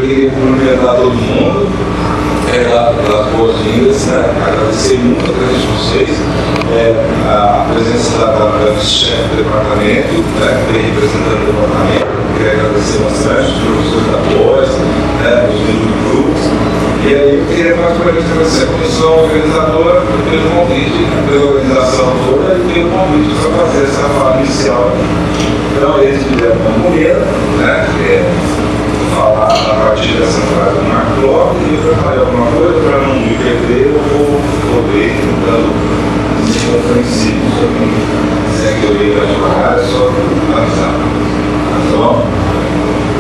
queria cumprimentar todo mundo, dar as boas-vindas, né? Agradecer muito a presença de vocês, a presença da vice-chefe do departamento, né, que vem representando o departamento. Queria agradecer bastante os professores da pós, né, os membros do grupos. E aí eu queria mais uma vez agradecer a comissão organizadora pelo convite, pela organização toda e pelo convite para fazer essa fala inicial. Então, eles me deram uma mulher, né, que é falar a partir dessa frase do Marco Lopes, e eu preparei alguma coisa para não me perder, eu vou poder tentando ser compreensível. Se alguém quiser que eu leia devagar, é só avisar. Tá bom?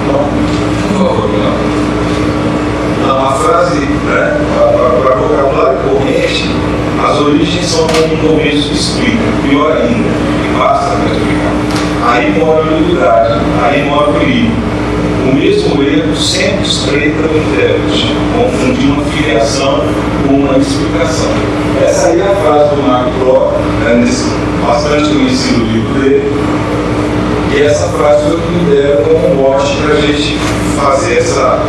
Então, por favor, não. A frase, né, para vocabulário corrente, as origens são como um começo que explica, pior ainda, que basta para explicar. Aí mora a ambiguidade, aí mora o perigo. O mesmo erro sempre espreita o intérprete, confundir uma filiação com uma explicação. Essa aí é a frase do Marco Lopes, né, nesse bastante conhecido livro dele, e essa frase foi o que me deram como mote para a gente fazer essa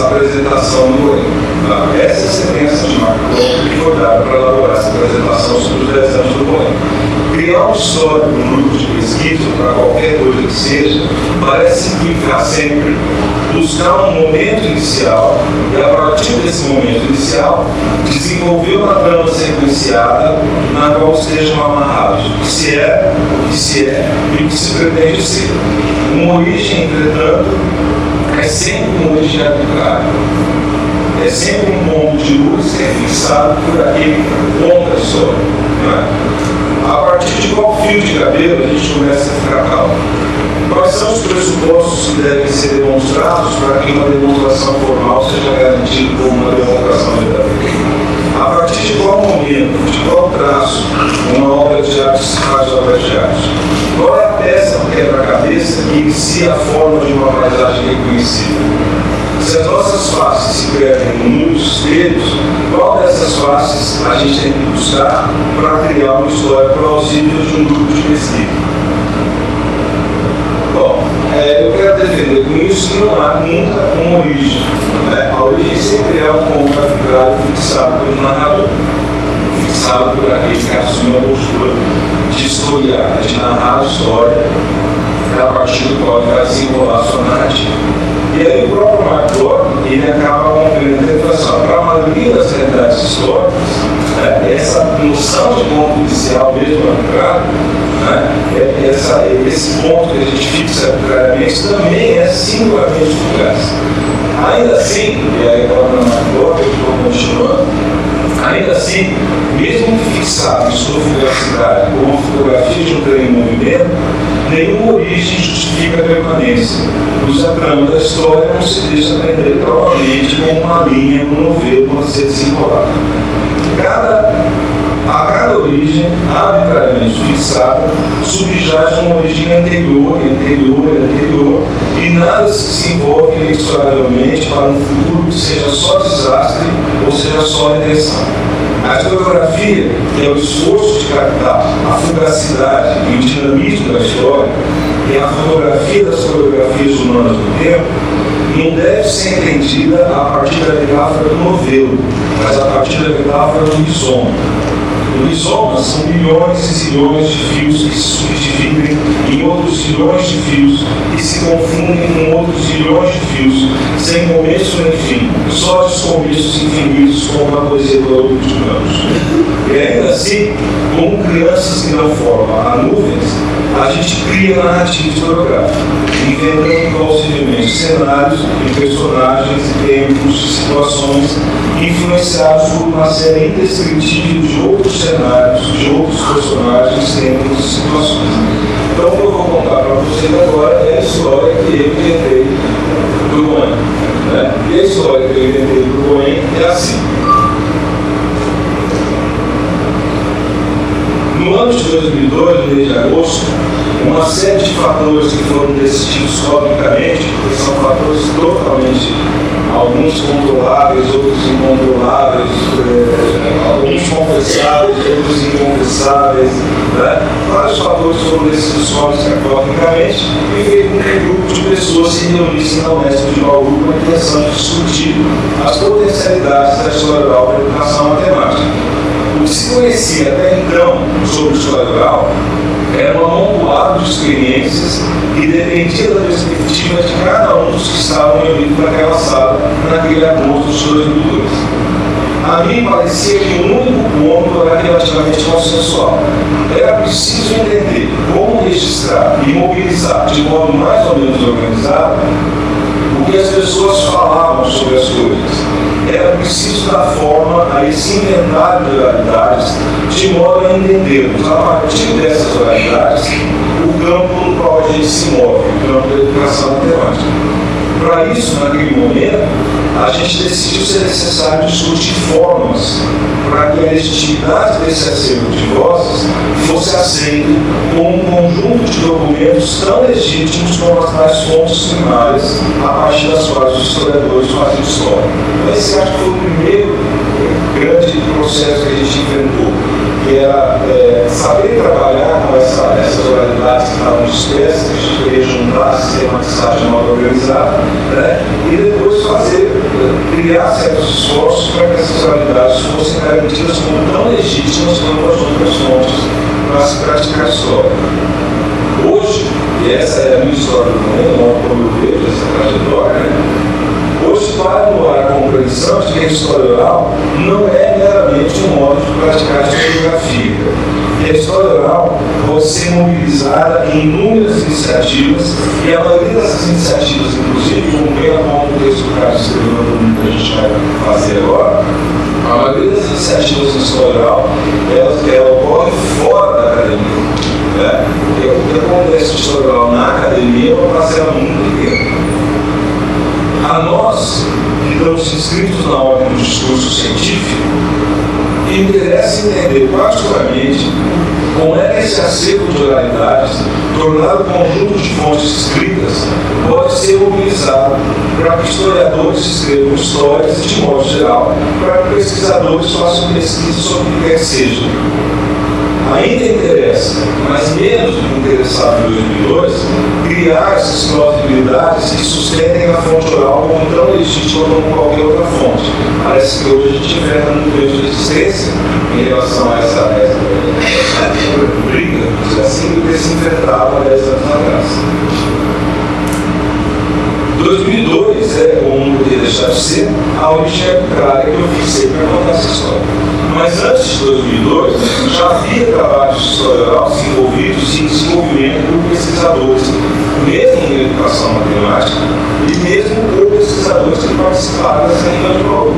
apresentação no Boém. Tá? Essa é a sentença de Marco Lopes que foi dada para elaborar essa apresentação sobre os 10 anos do Boém. Criar um histórico no grupo de pesquisa, para qualquer coisa que seja, parece implicar sempre buscar um momento inicial e, a partir desse momento inicial, desenvolver uma trama sequenciada na qual estejam amarrados o que se é e o que se pretende ser. Uma origem, entretanto, é sempre uma origem arbitrária. É sempre um ponto de luz que é fixado por aquele ponto da história. Não é? A partir de qual fio de cabelo a gente começa a ficar calmo? Quais são os pressupostos que devem ser demonstrados para que uma demonstração formal seja garantida como uma demonstração verdadeira? A partir de qual momento, de qual traço, uma obra de arte se faz obra de arte? Qual é a peça do quebra-cabeça que inicia a forma de uma paisagem reconhecida? Se as nossas faces se perdem em muitos espelhos, qual dessas faces a gente tem que buscar para criar uma história plausível de um grupo de pesquisa? Bom, eu quero defender com isso que não há nunca uma origem. Né? A origem sempre é um ponto arbitrário fixado pelo narrador, fixado por aquele que assume a postura de historiar, de narrar a história, a partir do qual ele vai desenrolar a sua narrativa. E aí o próprio Marco Lopes, ele acaba com a interpretação. Para a maioria das realidades históricas, essa noção de ponto inicial mesmo arbitrário, esse ponto que a gente fixa arbitrariamente também é singularmente fugaz. Ainda assim, e aí agora o Marco Lopes, eu estou continuando, ainda assim, mesmo fixado em sua fugacidade como uma fotografia de um trem em movimento, nenhuma origem justifica a permanência, pois a trama da história não se deixa aprender provavelmente com uma linha no novelo a ser desenrolada. A cada origem, arbitrariamente fixada, subjaz uma origem anterior, e nada se envolve inexoravelmente para um futuro que seja só desastre ou seja só redenção. A historiografia, que é o esforço de captar a fugacidade e o dinamismo da história, e a fotografia das fotografias humanas do tempo, não deve ser entendida a partir da metáfora do novelo, mas a partir da metáfora do rizoma. O rizoma são milhões e zilhões de fios que se subdividem em outros zilhões de fios que se confundem com outros zilhões de fios, sem começo nem fim, só descomeços infinitos como uma poesia do Haroldo de Campos. E ainda assim, como crianças que não formam a nuvens, a gente cria narrativa historiográfica, inventando plausivelmente cenários e personagens, tempos, situações influenciados por uma série indescritível de outros cenários, de outros personagens, tempos e situações. Então, o que eu vou contar para vocês agora é a história que eu inventei do Boém. Né? E a história que eu inventei do Boém é assim. No ano de 2002, no mês de agosto, uma série de fatores que foram decididos cosmicamente, porque são fatores totalmente, alguns controláveis, outros incontroláveis, alguns confessáveis, outros inconfessáveis, né? Vários fatores foram decididos cosmicamente e veio um grupo de pessoas se reunissem na Unesp de Bauru com a intenção de discutir as potencialidades da história oral para a educação matemática. O que se conhecia até então sobre história oral era um amontoado de experiências e dependia da perspectiva de cada um dos que estavam reunidos naquela sala, naquele agosto de 2002. A mim parecia que o único ponto era relativamente consensual. Era preciso entender como registrar e mobilizar de modo mais ou menos organizado o que as pessoas falavam sobre as coisas. Era preciso dar forma a esse inventário de oralidades, de modo a entendermos, a partir dessas oralidades, o campo no qual a gente se move, o campo da educação matemática. Para isso, naquele momento, a gente decidiu ser necessário discutir formas para que a legitimidade desse acervo de vozes fosse aceita como um conjunto de documentos tão legítimos como as tais fontes primárias a partir das quais os historiadores fazem história. Esse acho que foi o primeiro grande processo que a gente enfrentou, que era saber trabalhar com essas oralidades que estavam dispersas, que a gente queria juntar, sistematizar de modo organizado, né? E depois criar certos esforços para que essas oralidades fossem garantidas como tão legítimas quanto as outras fontes para se praticar a história. Hoje, e essa é a minha história também, como eu vejo essa trajetória, né? Hoje vai no ar a compreensão de que a história oral não é meramente um modo de praticar a historiografia. E a história oral pode ser mobilizada em inúmeras iniciativas, e a maioria dessas iniciativas, inclusive, como bem a ponto do texto que o Carlos escreveu no documento que a gente vai fazer agora, a maioria das iniciativas em história oral, ela ocorre fora da academia. Né? Porque o que acontece em história oral na academia é uma parcela muito pequena. A nós, que estamos inscritos na ordem do discurso científico, interessa entender particularmente como é que esse acervo de oralidades, tornado conjunto de fontes escritas, pode ser mobilizado para que historiadores escrevam histórias e, de modo geral, para que pesquisadores façam pesquisa sobre o que quer que seja. Ainda interessa, mas menos do que interessava em 2002, criar essas plausibilidades que sustentem a fonte oral como tão legítima como qualquer outra fonte. Parece que hoje a gente enfrenta um grande resistência em relação a essa briga, assim, do que se enfrentava há 10 anos atrás. 2002 como não podia deixar de ser, a origem arbitrária que eu fixei para contar essa história. Mas antes de 2002, já havia trabalhos de história oral envolvidos em desenvolvimento por pesquisadores, mesmo em educação matemática, e mesmo por pesquisadores que participaram dessa reunião de Bauru.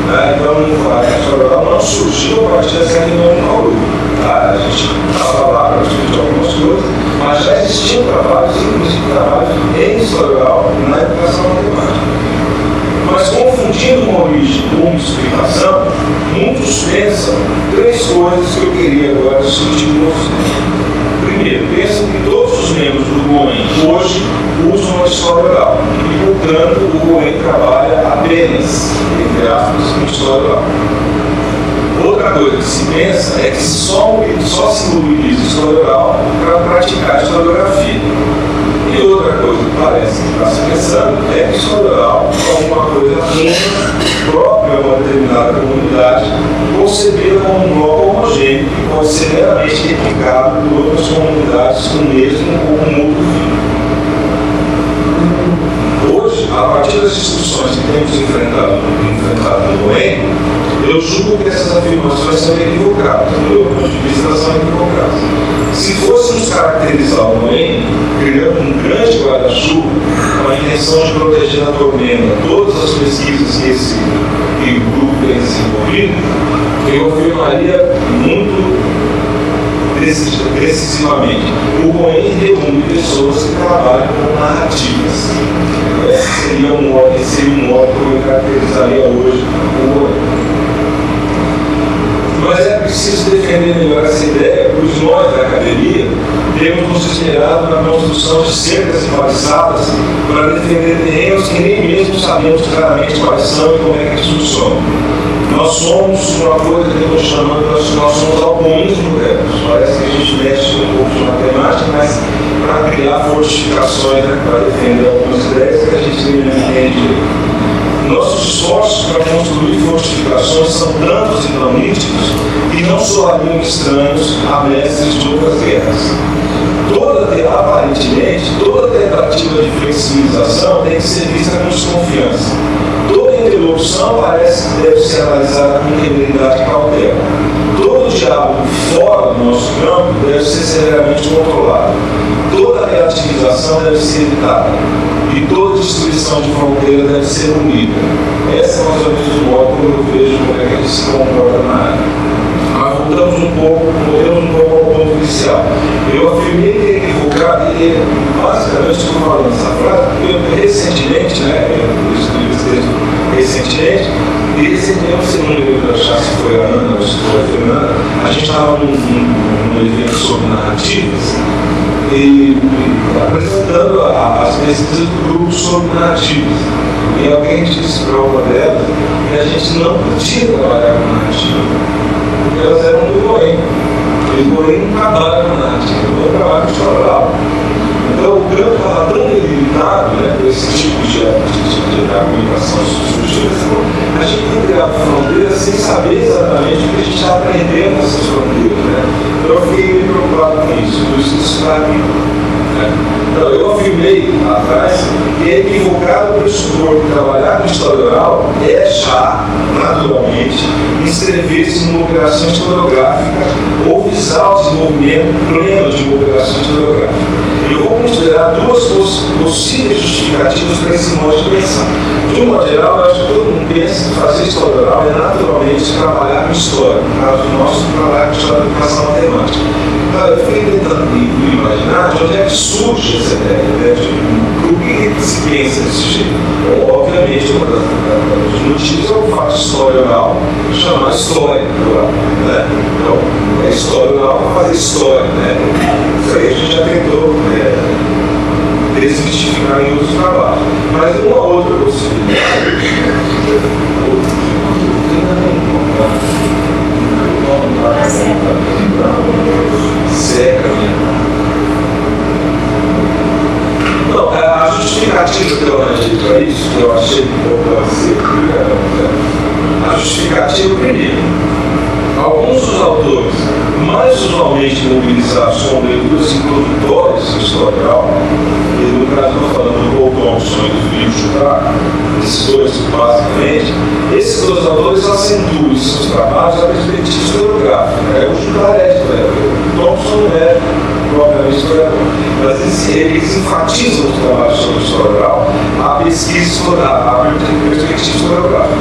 Então, a história oral não surgiu a partir dessa reunião de Bauru. A gente estava lá para discutir algumas coisas, mas já existiam trabalhos, inclusive trabalhos em história oral na educação matemática. Mas confundindo uma origem com uma explicação, muitos pensam três coisas que eu queria agora discutir com vocês. Primeiro, pensam que todos os membros do GOEM hoje usam a história oral e, portanto, o GOEM trabalha apenas, entre aspas, com história oral. Outra coisa que se pensa é que só se mobiliza história oral para praticar historiografia. E outra coisa que parece que está se pensando é que história oral é uma coisa própria a uma determinada comunidade, concebida como um bloco homogêneo que pode ser meramente replicado por outras comunidades com o mesmo ou com outro fim. Hoje, a partir das discussões que temos enfrentado no GOEM, eu julgo que essas afirmações são equivocadas, do meu ponto de vista, são equivocadas. Se fôssemos caracterizar o GOEM, criando um grande guarda-chuva com a intenção de proteger da tormenta todas as pesquisas que o grupo tem desenvolvido, eu afirmaria muito decisivamente: o GOEM reúne pessoas que trabalham com narrativas. Esse seria um modo que eu caracterizaria hoje o GOEM. Mas é preciso defender melhor essa ideia, pois nós da academia temos nos esmerado na construção de cercas e paliçadas para defender terrenos que nem mesmo sabemos claramente quais são e como é que eles funcionam. Nós somos uma coisa que eu estou chamando, nós somos algoísmos modernos. Parece que a gente mexe um pouco de matemática, mas para criar fortificações, né, para defender algumas ideias que a gente não entende. Nossos esforços para construir fortificações são tantos e tão nítidos que não soariam estranhos a mestres de outras guerras. Aparentemente, toda tentativa de flexibilização tem que ser vista com desconfiança. Toda interrupção parece que deve ser analisada com integridade e cautela. Todo diálogo fora do nosso campo deve ser severamente controlado. Toda relativização deve ser evitada. E toda destruição de fronteira deve ser punida. Essa é mais ou menos o modo como eu vejo como é que a gente se comporta na área. Mas voltamos um pouco ao ponto inicial. Eu afirmei que é equivocado e basicamente estou falando essa frase porque recentemente, eu escrevi esse texto recentemente, e recebi um segundo livro da Chassi, foi a Ana, ou foi a Fernanda, a gente estava num evento sobre narrativas e apresentando as pesquisas do grupo sobre narrativas. E alguém disse para uma delas que a gente não podia trabalhar com narrativa, porque elas eram do Boém. E o Boém não trabalha com narrativa, o Boém trabalha com história oral. Então o campo estava tão delimitado, por esse tipo de argumentação sugestiva, a gente não criava fronteiras sem saber exatamente o que a gente está aprendendo nessas fronteiras. Então eu fiquei meio preocupado com isso, por isso isso está aqui. Então eu afirmei lá atrás que é equivocado o pressupor que trabalhar com história oral é já, naturalmente, inscrever-se numa operação historiográfica ou visar o desenvolvimento pleno de uma operação historiográfica. Eu vou considerar duas possíveis justificativas para esse modo de pensar. De um modo geral, eu acho que todo mundo pensa que fazer história oral é naturalmente trabalhar com história. No caso nosso, trabalhar com história de educação matemática. Então, eu fiquei tentando imaginar de onde é que surge essa ideia, o que se pensa desse jeito. Então, obviamente, uma dos motivos é o fato de história oral chamar história oral. Então, é história oral para fazer história. Isso aí a gente já tentou desmistificar em outros trabalhos. Mas uma outra possibilidade. Seca. Não, a justificativa que eu arranjei para isso, que eu achei importante, a justificativa primeiro. Alguns dos autores mais usualmente mobilizados com leituras introdutórias do historial, e no caso estou falando do Paul Thompson e do Philip Jutrach, esses dois basicamente, esses dois autores acentuam em seus trabalhos a perspectiva historiográfica. O Jutrach é historiador, o Thompson não é propriamente historiador, mas eles enfatizam os trabalhos sobre história oral, a pesquisa, a perspectiva historiográfica.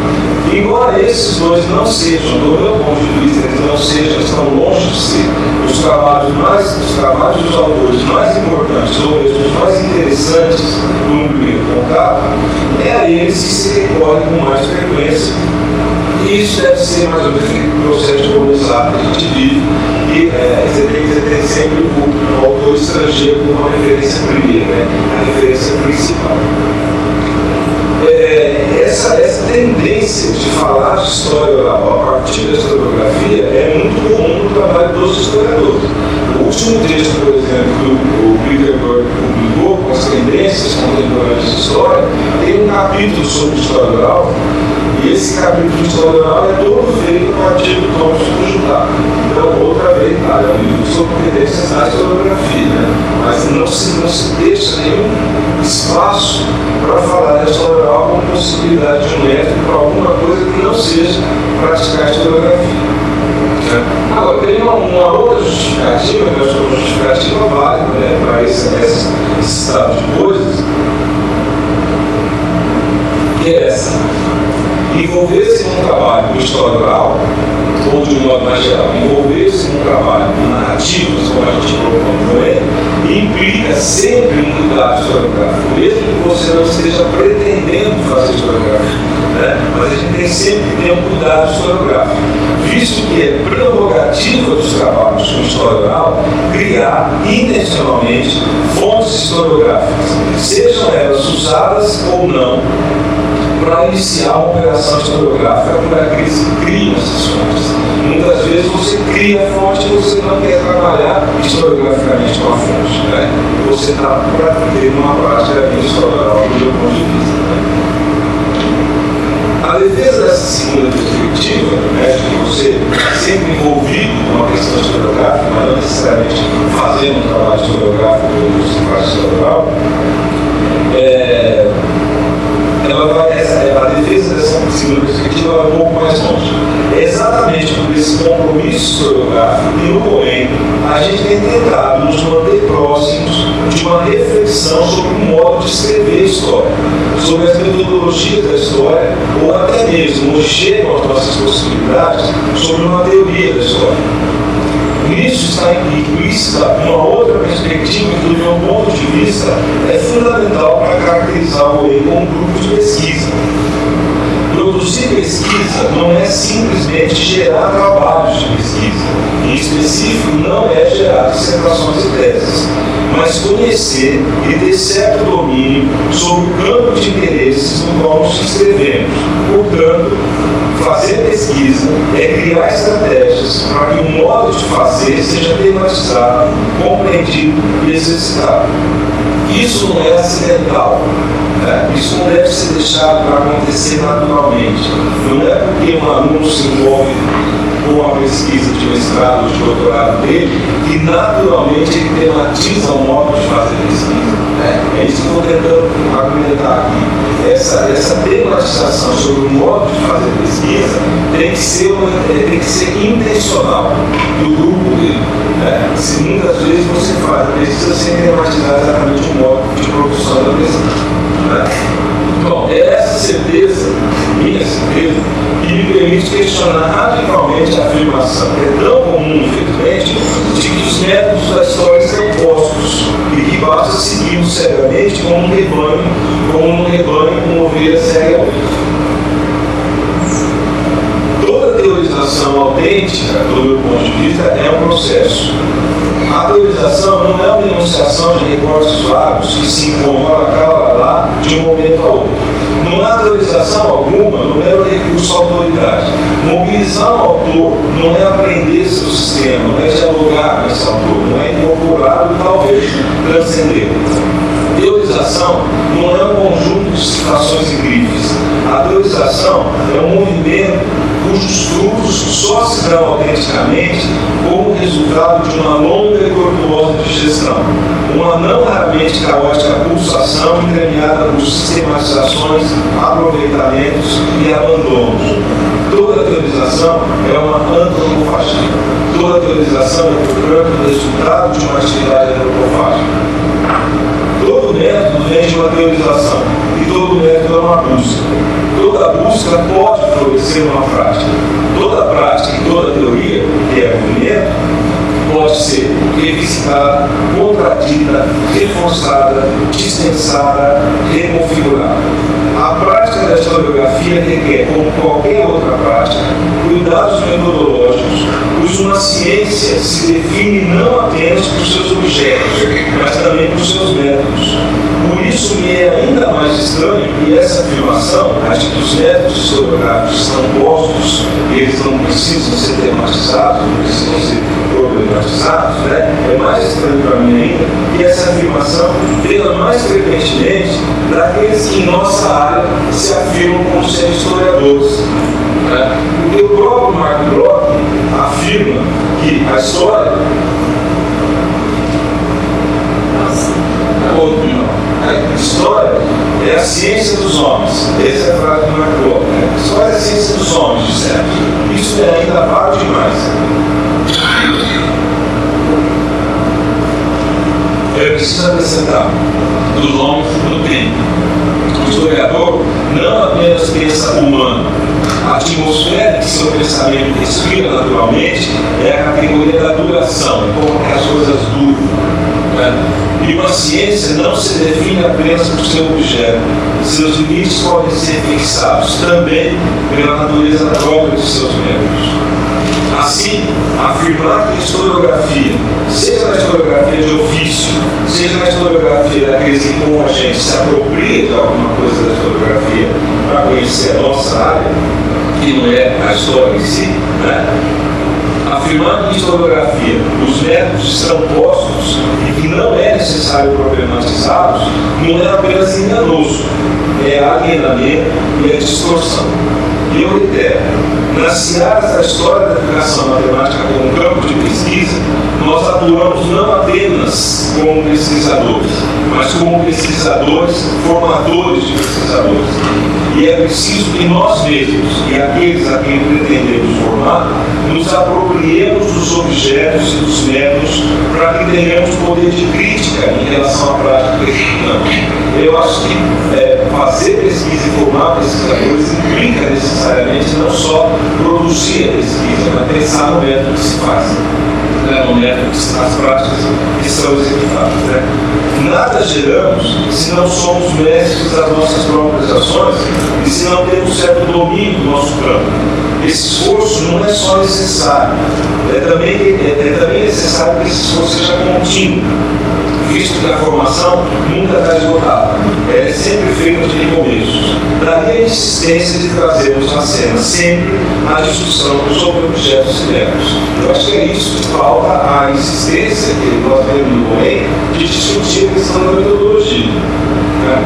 Embora esses dois não sejam, do meu ponto de vista, eles não sejam, estão longe de ser os trabalhos dos autores mais importantes, ou mesmo os mais interessantes no primeiro contato, é a eles que se recorre com mais frequência. E isso deve ser mais ou menos o processo de colonizar que a gente vive, e você tem que ter sempre o autor estrangeiro como uma referência primeira, a referência principal. Essa tendência de falar de história oral a partir da historiografia é muito comum no trabalho dos historiadores. O último texto, por exemplo, que o Bilderberg publicou, com as tendências contemporâneas de história, tem um capítulo sobre história oral, e esse capítulo de história oral é todo feito a partir do Thompson do Jutrach. Então, outra vez, é um livro sobre tendências na historiografia, mas não se deixa nenhum espaço para falar da história oral como possibilidade de um método para alguma coisa que não seja praticar a historiografia. Agora, tem uma outra justificativa, que eu acho que é uma justificativa válida para esse estado de coisas, que é essa. Envolver-se num trabalho com história oral, ou de um modo mais geral, envolver-se num trabalho com narrativas, como a gente propõe, implica sempre um cuidado historiográfico, mesmo que você não esteja pretendendo fazer historiografia, né? Mas a gente tem sempre que ter um cuidado historiográfico, visto que é prerrogativa dos trabalhos com história oral criar intencionalmente fontes historiográficas, sejam elas usadas ou não, para iniciar uma operação historiográfica por aqueles que criam essas fontes. Muitas vezes você cria a fonte e você não quer trabalhar historiograficamente com a fonte, né? Você está tendo uma prática historiográfica do meu ponto de vista, né? A defesa dessa segunda perspectiva, né, de que você está sempre envolvido com uma questão historiográfica, mas não necessariamente fazendo um trabalho historiográfico como se faz historiográfico, a defesa dessa segunda perspectiva vai um pouco mais longe. É exatamente por esse compromisso historiográfico que no Coen a gente tem tentado nos manter próximos de uma reflexão sobre o modo de escrever a história, sobre as metodologias da história, ou até mesmo, onde chegam as nossas possibilidades, sobre uma teoria da história. Nisso está implícita uma outra perspectiva que, do meu ponto de vista, é fundamental para caracterizar o Coen como um grupo de pesquisa. Produzir pesquisa não é simplesmente gerar trabalhos de pesquisa. Em específico, não é gerar dissertações e teses, mas conhecer e ter certo domínio sobre o campo de interesses no qual nos inscrevemos. Portanto, fazer pesquisa é criar estratégias para que o modo de fazer seja tematizado, compreendido e exercitado. Isso não é acidental, né? Isso não deve ser deixado para acontecer naturalmente. Não é porque um aluno se envolve com a pesquisa de mestrado ou de doutorado dele que naturalmente ele tematiza o modo de fazer pesquisa. É isso que eu estou tentando argumentar aqui. Essa tematização sobre o modo de fazer pesquisa tem que ser intencional do grupo dele. Se muitas vezes você faz a pesquisa sem tematizar exatamente o modo de produção da pesquisa. Bom, é essa certeza, minha certeza, que me permite questionar radicalmente a afirmação, que é tão comum, infelizmente, de que os métodos da história são postos e que basta seguir-nos cegamente como um rebanho com ovelhas segue a outra. Toda teorização autêntica, do meu ponto de vista, é um processo. A teorização não é uma enunciação de recortes vagos que se encontram lá de um momento a outro. Não há teorização alguma no mero recurso à autoridade. Mobilizar um autor não é aprender seu sistema, não é dialogar com esse autor, não é incorporá-lo e talvez transcendê-lo. Teorização não é um conjunto de citações e grifes. A teorização é um movimento cujos frutos só se dão autenticamente como resultado de uma longa e tortuosa digestão, uma não raramente caótica pulsação entremeada por sistematizações, aproveitamentos e abandonos. Toda teorização é uma antropofagia. Toda teorização é, portanto, resultado de uma atividade antropofágica. Todo método vem de uma teorização e todo método é uma busca. Toda busca pode florescer numa prática. Toda prática e toda teoria, que é movimento, pode ser revisitada, contradita, reforçada, dispensada, reconfigurada. A prática da historiografia requer, como qualquer outra prática, cuidados metodológicos, pois uma ciência se define não apenas por seus objetos, mas também por seus métodos. Por isso me é ainda mais estranho que essa afirmação, de que os métodos historiográficos estão postos e eles não precisam ser tematizados, não precisam ser problematizados, né? É mais estranho para mim ainda que essa afirmação venha mais frequentemente daqueles que em nossa área se afirmam como sendo historiadores. Né? Porque o próprio Mark Bloch afirma que a história é a ciência dos homens. Essa é a frase do Mark Bloch. Né? A história é a ciência dos homens, disseram. Isso é ainda vago demais. Eu preciso acrescentar dos homens no tempo. O historiador não apenas pensa humano. A atmosfera que seu pensamento respira naturalmente é a categoria da duração, como que as coisas duram. Né? E uma ciência não se define apenas por seu objeto. Seus limites podem ser fixados também pela natureza própria de seus membros. Assim, afirmar que a historiografia, seja na historiografia de ofício, seja na historiografia daqueles que com a gente se apropria de alguma coisa da historiografia para conhecer a nossa área, que não é a história em si, né? Afirmar que em historiografia os métodos estão postos e que não é necessário problematizá-los, não é apenas enganoso, é alienamento e é distorção. E eu reitero, nas searas da história da educação matemática como campo de pesquisa, nós atuamos não apenas como pesquisadores, mas como pesquisadores, formadores de pesquisadores. E é preciso que nós mesmos e aqueles a quem pretendemos formar nos apropriemos dos objetos e dos métodos para que tenhamos poder de crítica em relação à prática que estudamos. Eu acho que fazer pesquisa e formar pesquisadores implica necessariamente não só produzir a pesquisa, mas pensar no método que se faz, né? No método que se faz, práticas que são executadas. Né? Nada geramos se não somos mestres das nossas próprias ações e se não temos certo domínio do nosso campo. Esse esforço não é só necessário, é também necessário que esse esforço seja contínuo, visto que a formação nunca está esgotada, é sempre feita de começos. Daí a insistência de trazermos à cena sempre a discussão sobre objetos e métodos. Eu acho que é isso que falta, a insistência que nós temos no momento de discutir a questão da metodologia. Né?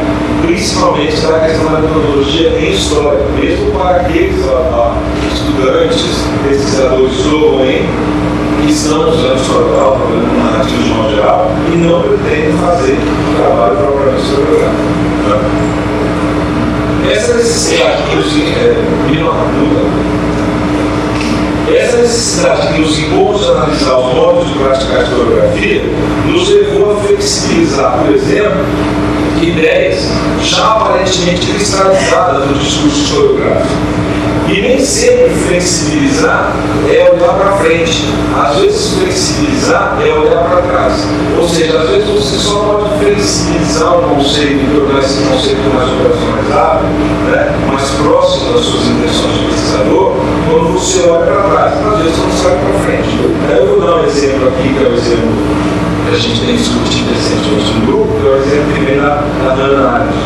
Principalmente da questão da metodologia em história, mesmo para aqueles estudantes, pesquisadores do momento, que estão usando história oral, problema narrativo de modo geral, e não pretendem fazer um trabalho propriamente historiográfico. Essa necessidade que nos impôs de analisar os modos de praticar a historiografia nos levou a flexibilizar, por exemplo, ideias já aparentemente cristalizadas no discurso historiográfico. E nem sempre flexibilizar é olhar para frente. Às vezes flexibilizar é olhar para trás. Ou seja, às vezes você só pode flexibilizar um conceito e tornar esse conceito mais operacionalizável, né? Mais próximo das suas intenções de pesquisador, quando você olha para trás. Às vezes você não sai para frente. Eu vou dar um exemplo aqui, que é o exemplo que a gente tem discutido recentemente no grupo, que é o exemplo que vem da Hannah Arendt.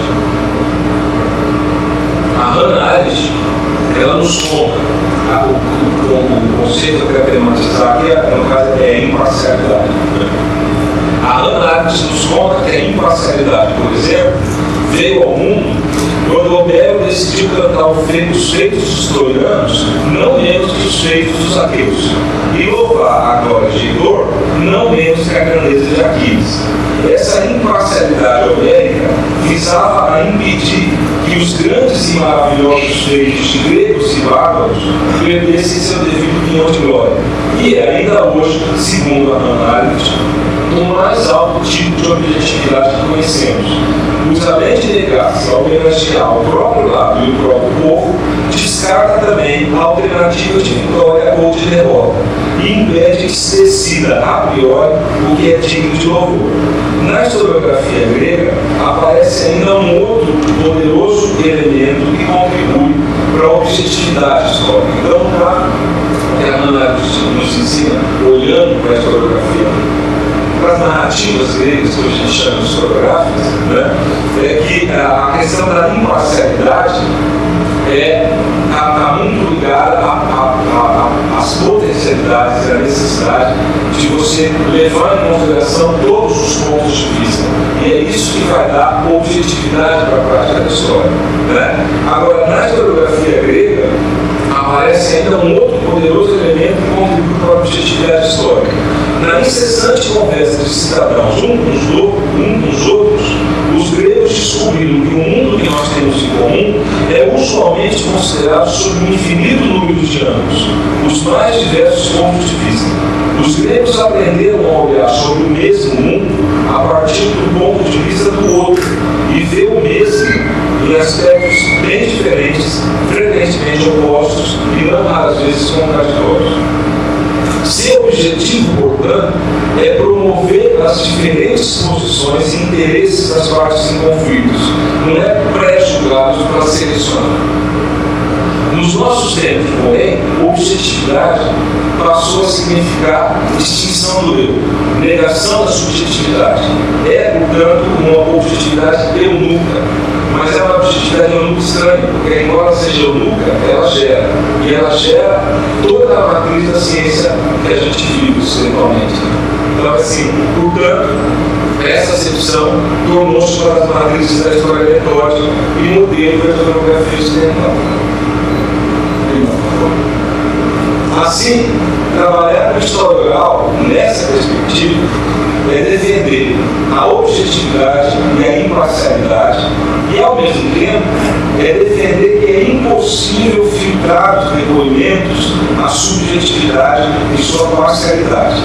A Hannah Arendt, ela nos conta, o conceito que eu quero tematizar aqui, no caso, é imparcialidade. A Hannah Arendt nos conta que a imparcialidade, por exemplo, veio ao mundo quando Homero decidiu cantar os feitos dos troianos, não menos que os feitos dos aqueus, e louvar a glória de Heitor, não menos que a grandeza de Aquiles. Essa imparcialidade homérica visava a impedir que os grandes e maravilhosos feitos gregos e bárbaros perdessem seu devido pinhão de glória. E ainda hoje, segundo a Hannah Arendt, o mais alto tipo de objetividade que conhecemos. Pois além de negar-se a homenagear o próprio lado e o próprio povo, descarta também a alternativa de vitória ou de derrota e impede que se decida a priori o que é digno de louvor. Na historiografia grega, aparece ainda um outro poderoso elemento que contribui para a objetividade histórica. Então, a Hannah Arendt nos ensina, olhando para a historiografia, para as narrativas gregas, que a gente chama de historiográficas, né, é que a questão da imparcialidade está muito ligada às potencialidades e à necessidade de você levar em consideração todos os pontos de vista. E é isso que vai dar objetividade para a prática da história. Né? Agora, na historiografia grega, aparece ainda um outro poderoso elemento que contribui para a objetividade histórica. Na incessante conversa de cidadãos um com os outros, os gregos descobriram que o mundo que nós temos em comum é usualmente considerado sob um infinito número de ângulos, os mais diversos pontos de vista. Os gregos aprenderam a olhar sobre o mesmo mundo a partir do ponto de vista do outro e ver o mesmo em aspectos bem diferentes, frequentemente opostos vezes contraditórios. Seu objetivo, portanto, é promover as diferentes posições e interesses das partes em conflitos, não é pré-julgá-los para selecionar. Nos nossos tempos, porém, objetividade passou a significar distinção do eu, negação da subjetividade. É, portanto, uma objetividade eunuca, mas é uma objetividade eunuca estranha, porque embora seja eunuca, ela gera. E ela gera toda a matriz da ciência que a gente vive, atualmente. Então, assim, portanto, essa acepção tornou-se uma das matrizes da história retórica e modelo da historiografia ocidental. Assim, trabalhar com história oral nessa perspectiva é defender a objetividade e a imparcialidade e, ao mesmo tempo, é defender que é impossível filtrar os depoimentos a subjetividade e sua parcialidade.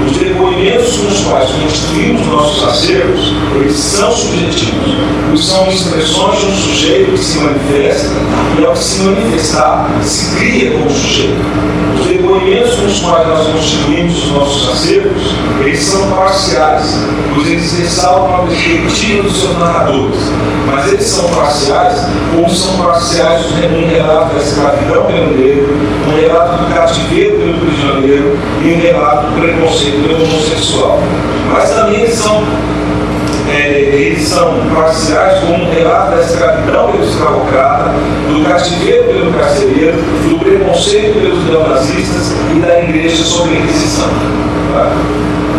Os depoimentos com os quais construímos nossos acervos, eles são subjetivos, pois são expressões de um sujeito que se manifesta e, ao se manifestar, se cria como sujeito. Os depoimentos com os quais nós constituímos os nossos acervos, eles são parciais, pois eles ressaltam a perspectiva dos seus narradores, mas eles são parciais como são parciais um relato da escravidão pelo negro, um relato do cativeiro pelo prisioneiro e um relato do preconceito pelo homossexual. Mas também eles são parciais como um relato da escravidão pelo escravocrata, do cativeiro pelo carcereiro, do preconceito pelos neonazistas e da igreja sobre a Inquisição. Tá?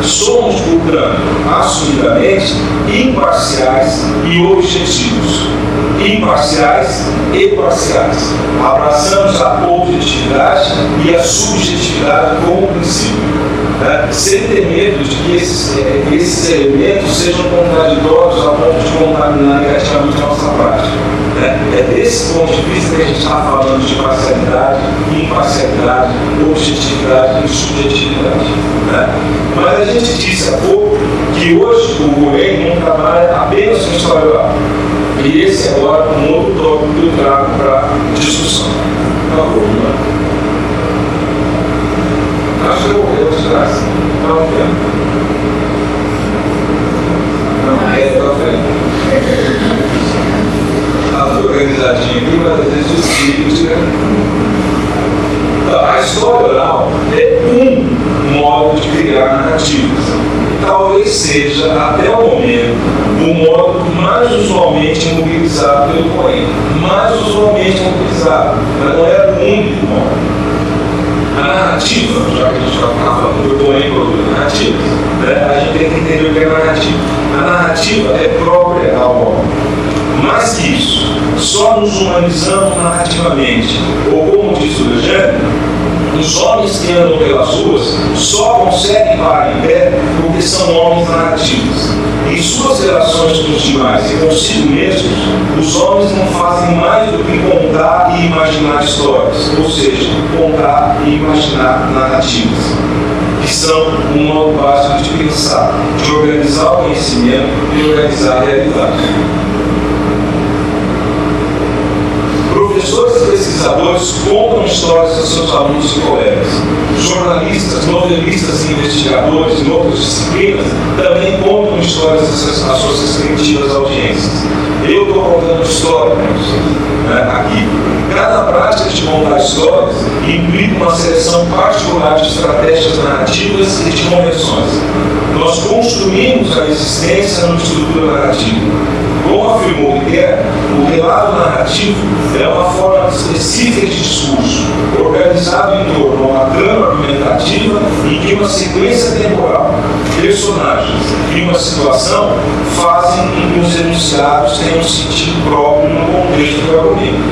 Somos, portanto, assumidamente imparciais e objetivos. Imparciais e parciais. Abraçamos a objetividade e a subjetividade como princípio, né? Sem ter medo de que esses elementos sejam contraditórios a ponto de contaminar negativamente a nossa prática. Né? É desse ponto de vista que a gente está falando de parcialidade, imparcialidade, objetividade e subjetividade. Né? Mas a gente disse há pouco que hoje o Gourmet não trabalha apenas com história oral. E esse é agora um outro tópico que eu trago para discussão. Por favor, acho que eu vou tirar assim. Não, não, está frente. Está organizadinho aqui, mas às vezes o espírito. A história oral é um modo de criar narrativas. Talvez seja, até o momento, o modo mais usualmente mobilizado pelo poema. Mais usualmente mobilizado, mas não é o único modo. A narrativa, já que a gente está falando do poema produz narrativas, né? A gente tem que entender o que é narrativa. A narrativa é própria ao homem. Mais que isso, só nos humanizamos narrativamente, ou como diz o Eugênio, os homens que andam pelas ruas só conseguem parar em pé porque são homens narrativos. Em suas relações com os demais e consigo mesmos, os homens não fazem mais do que contar e imaginar histórias, ou seja, contar e imaginar narrativas, que são um modo básico de pensar, de organizar o conhecimento e organizar a realidade. Professores e pesquisadores contam histórias aos seus alunos e colegas. Jornalistas, novelistas e investigadores em outras disciplinas também contam histórias às suas respectivas audiências. Eu estou contando história para vocês, né, aqui. Cada prática de contar histórias implica uma seleção particular de estratégias narrativas e de convenções. Nós construímos a existência numa estrutura narrativa. Como afirmou Guerra, o relato narrativo é uma forma específica de discurso, organizado em torno de uma trama argumentativa em que uma sequência temporal, personagens e uma situação fazem com que os enunciados tenham um sentido próprio no contexto do argumento.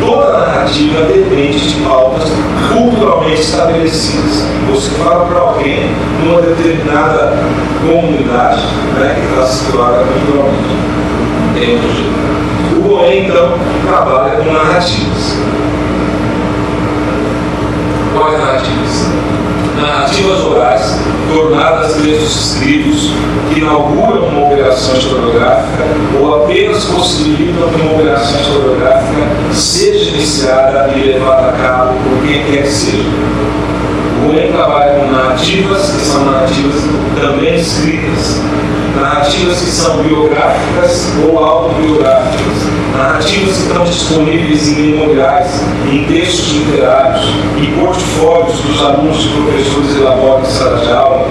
Toda narrativa depende de pautas culturalmente estabelecidas. Você fala para alguém numa determinada comunidade, né, que está situada culturalmente. Tem outro jeito. O Gourmet, então, trabalha com narrativas. Quais narrativas? Narrativas orais, tornadas textos escritos que inauguram uma operação historiográfica ou apenas possibilitam que uma operação historiográfica seja iniciada e levada a cabo por quem quer que seja. O Goen trabalha com narrativas que são narrativas também escritas, narrativas que são biográficas ou autobiográficas, narrativas que estão disponíveis em memoriais, em textos literários, em portfólios que os alunos e professores elaboram em sala de aula,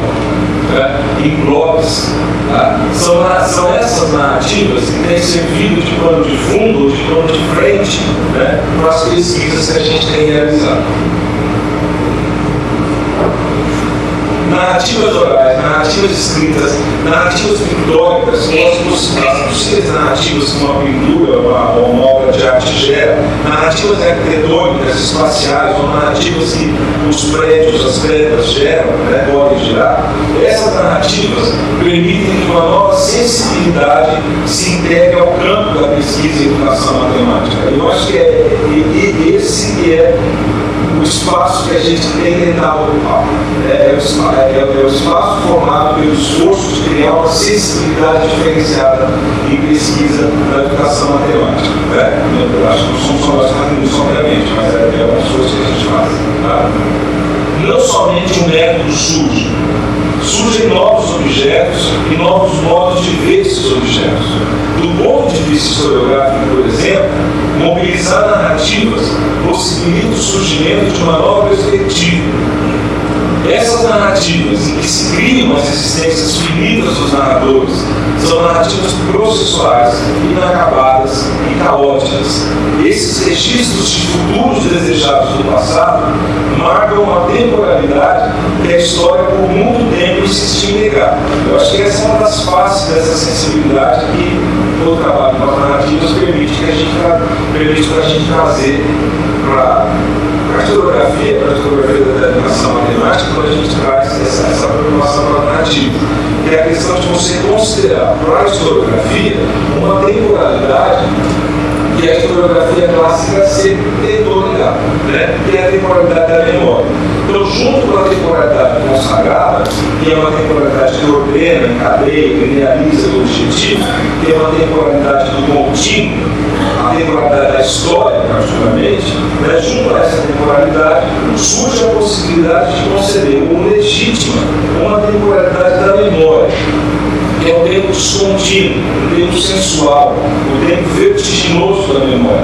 em blogs. São essas narrativas que têm servido de pano de fundo ou de pano de frente para as pesquisas que a gente tem realizado. Narrativas orais, narrativas escritas, narrativas pictóricas, as possíveis narrativas que uma pintura ou uma obra de arte gera, narrativas arquitetônicas, espaciais, ou narrativas que os prédios, as pedras geram, podem gerar. Essas narrativas permitem que uma nova sensibilidade se integre ao campo da pesquisa e educação matemática. Eu acho que esse que é o espaço que a gente tem tentado ocupar. É o espaço formado pelo esforço de criar uma sensibilidade diferenciada em pesquisa da educação matemática. Eu acho que não somos só nós que fazemos isso, obviamente, mas é uma esforço que a gente faz. Não somente o método surge, surgem novos objetos e novos modos de ver esses objetos. Do ponto de vista historiográfico, por exemplo, mobilizar narrativas possibilita o surgimento de uma nova perspectiva. Essas narrativas em que se criam as existências finitas dos narradores são narrativas processuais, inacabadas e caóticas. Esses registros de futuros desejados do passado marcam uma temporalidade que a história por muito tempo insistiu em negar. Eu acho que essa é uma das faces dessa sensibilidade que o trabalho com as narrativas permite que a gente trazer para a historiografia da educação matemática, quando a gente traz essa preocupação com a narrativa, que é a questão de você considerar para a historiografia uma temporalidade que a historiografia clássica sempre tentou negar, que é a temporalidade da memória. Então, junto com a temporalidade consagrada, que é uma temporalidade que ordena, encadeia, que realiza o objetivo, que é uma temporalidade do contínuo, a temporalidade da história, particularmente, junto a essa temporalidade, surge a possibilidade de conceder como legítima uma temporalidade da memória, que é o tempo descontínuo, o tempo sensual, o tempo vertiginoso da memória,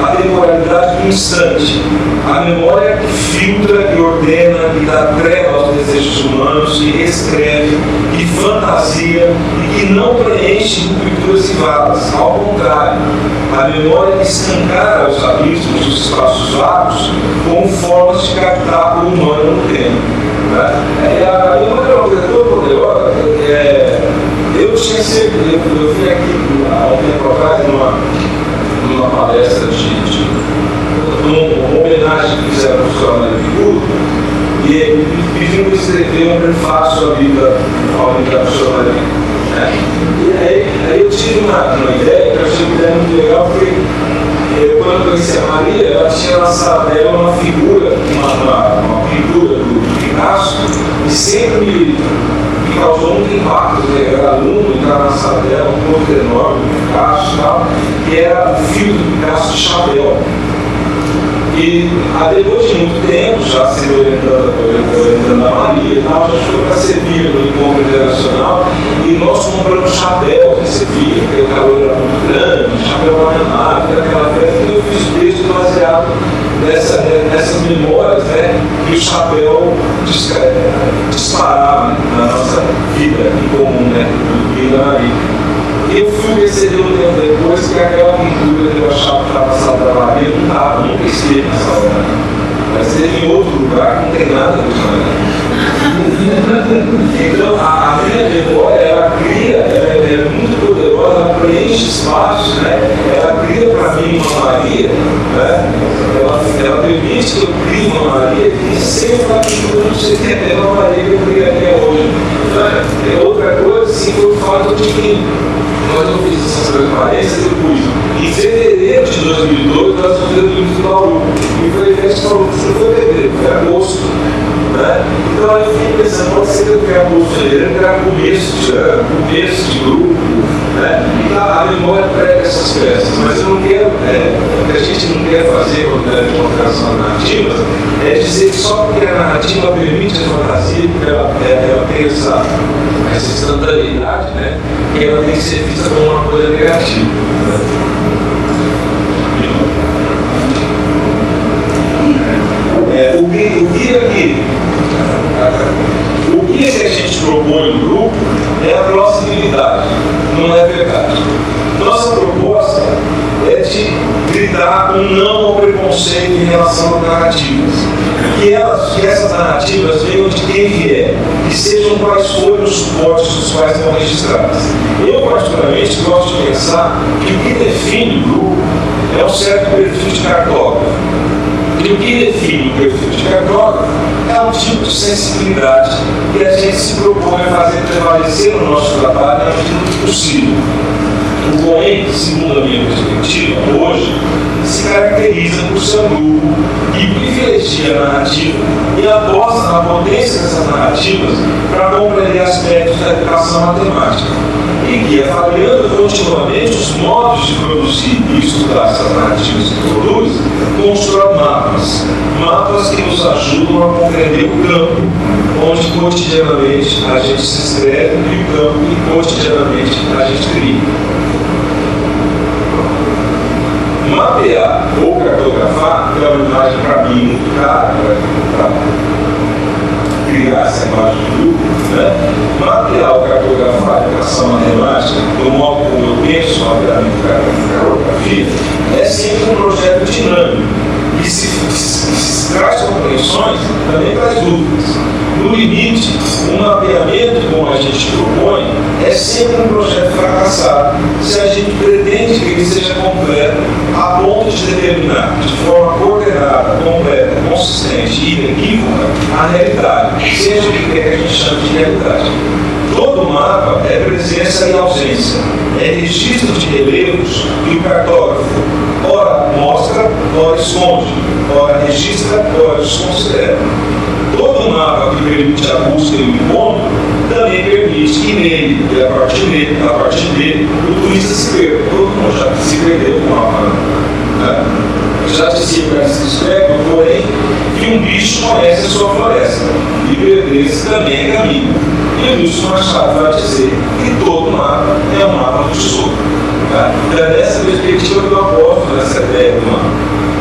a temporalidade do instante, a memória que filtra, que ordena, que dá treva aos desejos humanos, que reescreve, que fantasia e que não preenche rupturas e vagas. Ao contrário, a memória que escancara os abismos dos espaços vagos como formas de captar o humano no tempo. A memória é uma coisa tão poderosa. Eu vim aqui há um tempo atrás numa palestra uma homenagem que fizeram ao professor Mário Figueiredo, e pediram para escrever um prefácio à vida do professor Mário Figueiredo. E aí eu tive uma ideia que eu achei uma ideia muito legal, porque quando eu conheci a Maria, ela tinha lançado dela uma figura, uma pintura do Picasso, e sempre me causou muito impacto, eu era aluno, entrar na sala dela, um ponto enorme do Picasso e tal, que era o filho do Picasso de chapéu. E depois de muito tempo, já sendo orientando a Maria e tal, já foi para Sevilha, no encontro internacional, e nós compramos chapéu em Sevilha, porque o calor era muito grande, chapéu para a nave, aquela festa, e eu fiz texto baseado nessas memórias, que o chapéu disparava na nossa vida em comum, do da Maria. Eu fui perceber um tempo depois que aquela pintura que eu achava que estava na sala da Maria não estava, nunca esteve na sala da Maria. Mas esteve em outro lugar que não tem nada a ver com a Maria. Então, a minha memória, ela é muito poderosa, ela preenche espaços, ela cria para mim uma Maria, ela permite que eu crie uma Maria que sempre uma pintura não sei se é uma Maria que eu criei até hoje. Outra coisa, sim, foi o fato de que quando eu fiz essas transparência, depois, em fevereiro de 2002, nós fizemos o livro do Bauru. E foi evento que falou, isso não foi fevereiro, foi agosto. Né? Então eu fiquei pensando, pode ser que eu tenha agosto, fevereiro, que era começo de grupo, né? E a memória prega essas peças, mas eu não quero, o que a gente não quer fazer quando é demonstração narrativa, é dizer que só porque a narrativa permite a fantasia, porque ela tem essa instantaneidade, né? Que ela tem que ser vista como uma coisa negativa. Né? O guia que a gente propõe no grupo é a plausibilidade, não é verdade. Nossa proposta é de gritar um não ao preconceito em relação às narrativas. Que essas narrativas venham de quem vier, que sejam quais forem os suportes dos quais estão registradas. Eu, particularmente, gosto de pensar que o que define o grupo é um certo perfil de cartógrafo. E o que define o perfil de cartógrafo é um tipo de sensibilidade que a gente se propõe a fazer prevalecer no nosso trabalho na medida do possível. O COEM, segundo a minha perspectiva, hoje, se caracteriza por ser um grupo que privilegia a narrativa e aposta na potência dessas narrativas para compreender aspectos da educação matemática. E que, avaliando continuamente os modos de produzir e estudar essas narrativas que produz, constrói mapas que nos ajudam a compreender o campo, onde cotidianamente a gente se inscreve e o campo que cotidianamente a gente cria. Mapear ou cartografar é uma imagem para mim muito cara para criar essa imagem do grupo, né? Mapear ou cartografar a educação matemática, do modo como eu penso o mapeamento e cartografia, é sempre um projeto dinâmico e se traz compreensões, também traz dúvidas. No limite, um mapeamento como a gente propõe é sempre um projeto fracassado se a gente pretende que ele seja completo a ponto de determinar de forma coordenada, completa, consistente e inequívoca a realidade, seja o que quer que a gente chame de realidade. Todo mapa é presença e ausência, é registro de relevos que o cartógrafo ora mostra, ora esconde, ora registra, ora desconsidera. Todo mapa que permite a busca e o encontro também permite que nele, e a partir dele, o turista se perca. Todo mundo já se perdeu com o mapa. Né? Já dizia o Francisco Beckmann, porém, que um bicho conhece a sua floresta e perder-se também é caminho. E o Wilson Machado vai dizer que todo mapa é um mapa do tesouro. Tá? Então, é dessa perspectiva que eu aposto nessa ideia do mapa.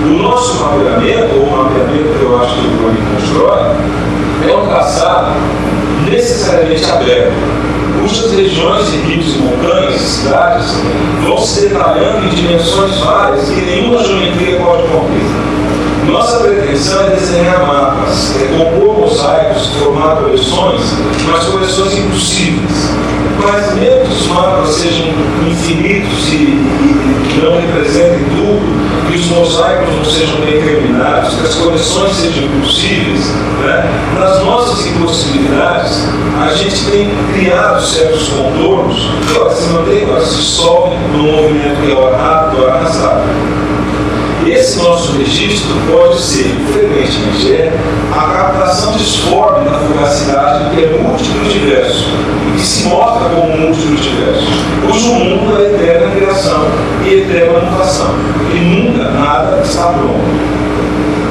O nosso mapeamento, ou o mapeamento que eu acho que o Rony constrói, é um traçado necessariamente aberto, cujas regiões e rios e montanhas e cidades vão se detalhando em dimensões várias que nenhuma geometria pode conter. Nossa pretensão é desenhar mapas, é compor mosaicos, formar coleções, mas coleções impossíveis. Mas mesmo que os mapas sejam infinitos e não representem tudo, que os mosaicos não sejam bem terminados, que as coleções sejam impossíveis, né? Nas nossas impossibilidades, a gente tem criado certos contornos que se mantêm, se dissolvem no movimento que é hora rápido, hora arrastado. Esse nosso registro pode ser, frequentemente, a captação disforme da fugacidade que é múltiplo e diverso, e que se mostra como múltiplo e diverso, cujo mundo é eterna criação e eterna mutação, e nunca nada está pronto.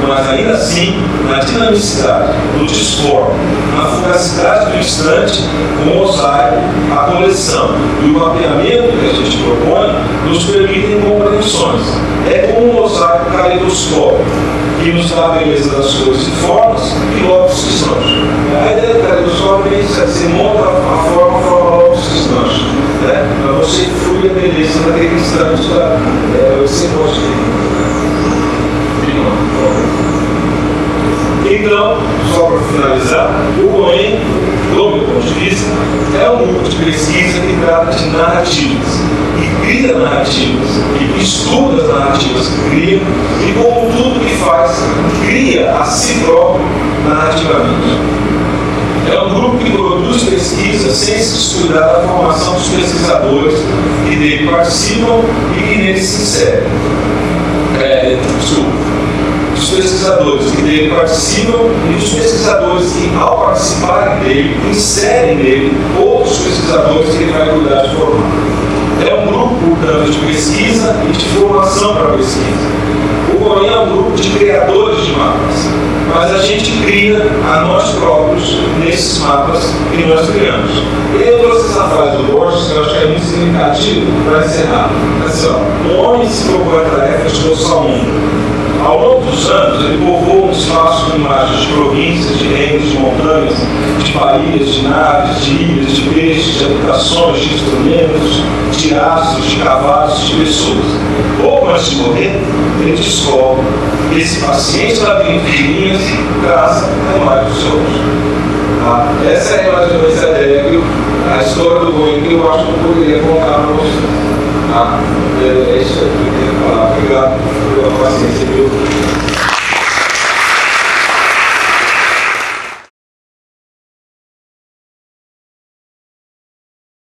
Mas ainda assim, na dinamicidade, no disforme, na fugacidade do instante, o mosaico, a coleção e o mapeamento que a gente propõe nos permitem compreensões. É como um mosaico caleidoscópico, que nos dá a beleza das cores e formas e logo os desmancha. A ideia do caleidoscópio é isso, você monta a forma logo os desmancha. Né? Para você flui a beleza naquele instante, você pode. Então, só para finalizar, o COEM, do meu ponto de vista, é um grupo de pesquisa que trata de narrativas, que cria narrativas, que estuda as narrativas que cria e, como tudo que faz, cria a si próprio narrativamente. É um grupo que produz pesquisa sem se descuidar da formação dos pesquisadores que dele participam e que nele se inserem. Dos pesquisadores que dele participam e dos pesquisadores que, ao participarem dele, inserem nele outros pesquisadores que ele vai cuidar de formar. É um grupo tanto de pesquisa e de formação para a pesquisa. O COIN é um grupo de criadores de mapas, mas a gente cria a nós próprios nesses mapas que nós criamos. E eu trouxe essa frase do Borges, que eu acho que é muito significativa para encerrar. Assim, ó, um homem se propõe a tarefa de só um mundo. Ao longo dos anos, ele povoou um espaço com imagens de províncias, de reinos, de montanhas, de baías, de naves, de ilhas, de peixes, de habitações, de instrumentos, de astros, de cavalos, de pessoas. Pouco antes de morrer, ele descobre que esse paciente labirinto de linhas traça a imagem dos outros. Tá? Essa é mais ou menos a ideia, a história do COIN que eu acho que eu poderia contar para você. Tá? É isso aí que eu queria falar. Obrigado pela paciência, viu?